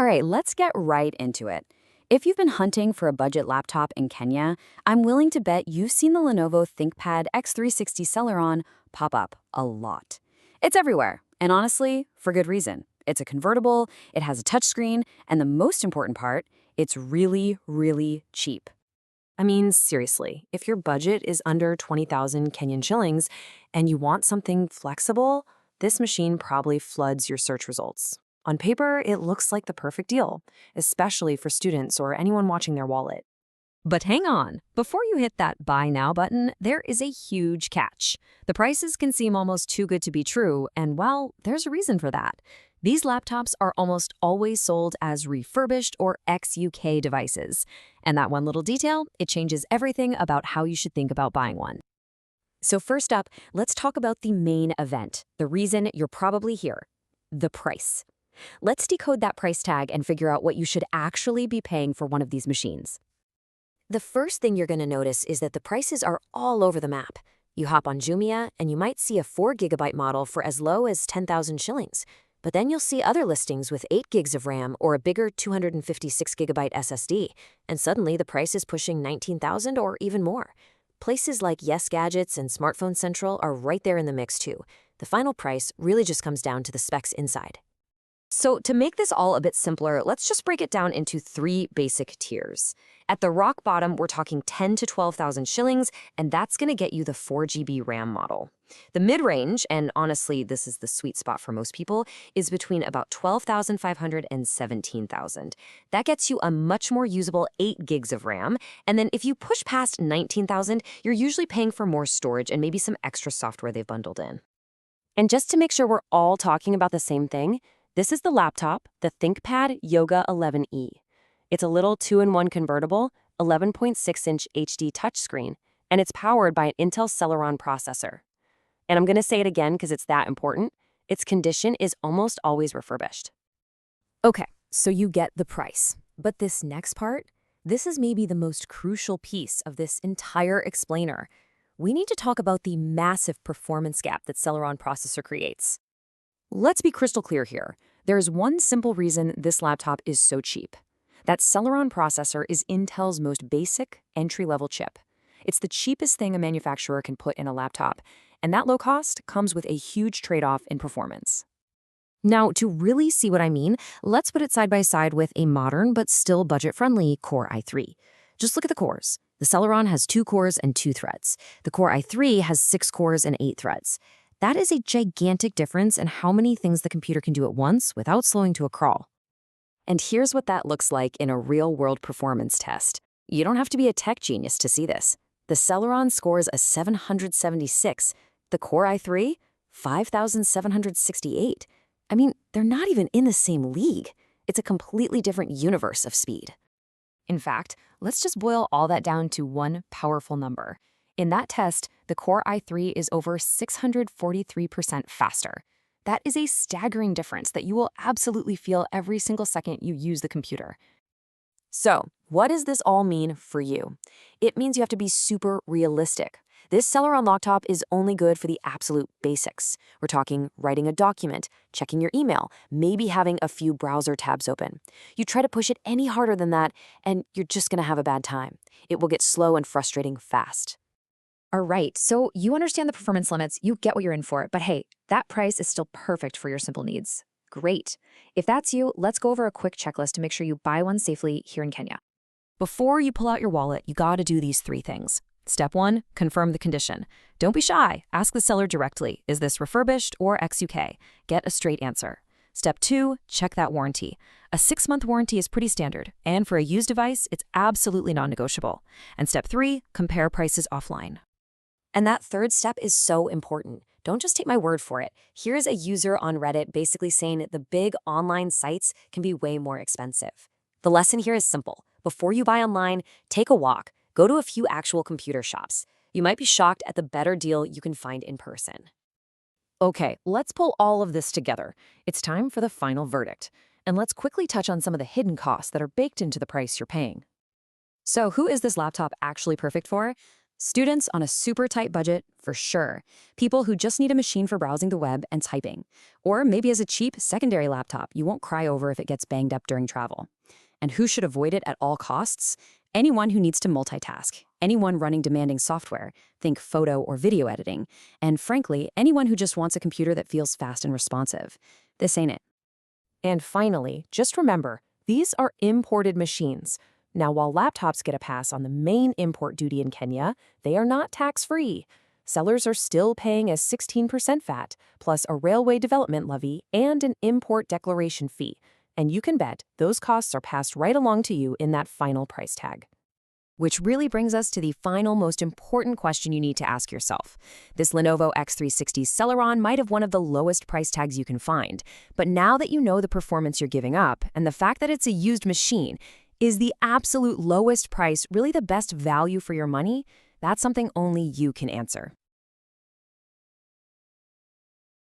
All right, let's get right into it. If you've been hunting for a budget laptop in Kenya, I'm willing to bet you've seen the Lenovo ThinkPad X360 Celeron pop up a lot. It's everywhere, and honestly, for good reason. It's a convertible, it has a touchscreen, and the most important part, it's really, really cheap. I mean, seriously, if your budget is under 20,000 Kenyan shillings and you want something flexible, this machine probably floods your search results. On paper, it looks like the perfect deal, especially for students or anyone watching their wallet. But hang on, before you hit that Buy Now button, there is a huge catch. The prices can seem almost too good to be true, and well, there's a reason for that. These laptops are almost always sold as refurbished or ex-UK devices. And that one little detail, it changes everything about how you should think about buying one. So first up, let's talk about the main event, the reason you're probably here, the price. Let's decode that price tag and figure out what you should actually be paying for one of these machines. The first thing you're going to notice is that the prices are all over the map. You hop on Jumia and you might see a 4GB model for as low as 10,000 shillings. But then you'll see other listings with 8 gigs of RAM or a bigger 256GB SSD, and suddenly the price is pushing 19,000 or even more. Places like Yes Gadgets and Smartphone Central are right there in the mix too. The final price really just comes down to the specs inside. So to make this all a bit simpler, let's just break it down into 3 basic tiers. At the rock bottom, we're talking 10 to 12,000 shillings, and that's going to get you the 4GB RAM model. The mid-range, and honestly, this is the sweet spot for most people, is between about 12,500 and 17,000. That gets you a much more usable 8 gigs of RAM, and then if you push past 19,000, you're usually paying for more storage and maybe some extra software they've bundled in. And just to make sure we're all talking about the same thing, this is the laptop, the ThinkPad Yoga 11e. It's a little 2-in-1 convertible, 11.6-inch HD touchscreen, and it's powered by an Intel Celeron processor. And I'm going to say it again because it's that important. Its condition is almost always refurbished. Okay, so you get the price. But this next part, this is maybe the most crucial piece of this entire explainer. We need to talk about the massive performance gap that Celeron processor creates. Let's be crystal clear here. There is one simple reason this laptop is so cheap. That Celeron processor is Intel's most basic, entry-level chip. It's the cheapest thing a manufacturer can put in a laptop, and that low cost comes with a huge trade-off in performance. Now, to really see what I mean, let's put it side by side with a modern but still budget-friendly Core i3. Just look at the cores. The Celeron has 2 cores and 2 threads. The Core i3 has 6 cores and 8 threads. That is a gigantic difference in how many things the computer can do at once without slowing to a crawl. And here's what that looks like in a real-world performance test. You don't have to be a tech genius to see this. The Celeron scores a 776. The Core i3, 5,768. I mean, they're not even in the same league. It's a completely different universe of speed. In fact, let's just boil all that down to one powerful number. In that test, the Core i3 is over 643% faster. That is a staggering difference that you will absolutely feel every single second you use the computer. So, what does this all mean for you? It means you have to be super realistic. This Celeron laptop is only good for the absolute basics. We're talking writing a document, checking your email, maybe having a few browser tabs open. You try to push it any harder than that, and you're just going to have a bad time. It will get slow and frustrating fast. All right, so you understand the performance limits, you get what you're in for, but hey, that price is still perfect for your simple needs. Great. If that's you, let's go over a quick checklist to make sure you buy one safely here in Kenya. Before you pull out your wallet, you gotta do these 3 things. Step 1, confirm the condition. Don't be shy, ask the seller directly, is this refurbished or ex-UK? Get a straight answer. Step 2, check that warranty. A 6-month warranty is pretty standard, and for a used device, it's absolutely non-negotiable. And step 3, compare prices offline. And that third step is so important. Don't just take my word for it. Here's a user on Reddit basically saying that the big online sites can be way more expensive. The lesson here is simple. Before you buy online, take a walk. Go to a few actual computer shops. You might be shocked at the better deal you can find in person. Okay, let's pull all of this together. It's time for the final verdict. And let's quickly touch on some of the hidden costs that are baked into the price you're paying. So who is this laptop actually perfect for? Students on a super tight budget, for sure. People who just need a machine for browsing the web and typing. Or maybe as a cheap secondary laptop you won't cry over if it gets banged up during travel. And who should avoid it at all costs? Anyone who needs to multitask. Anyone running demanding software, think photo or video editing. And frankly, anyone who just wants a computer that feels fast and responsive. This ain't it. And finally, just remember, these are imported machines. Now, while laptops get a pass on the main import duty in Kenya, they are not tax-free. Sellers are still paying a 16% VAT, plus a railway development levy and an import declaration fee. And you can bet those costs are passed right along to you in that final price tag. Which really brings us to the final, most important question you need to ask yourself. This Lenovo X360 Celeron might have one of the lowest price tags you can find. But now that you know the performance you're giving up and the fact that it's a used machine, is the absolute lowest price really the best value for your money? That's something only you can answer.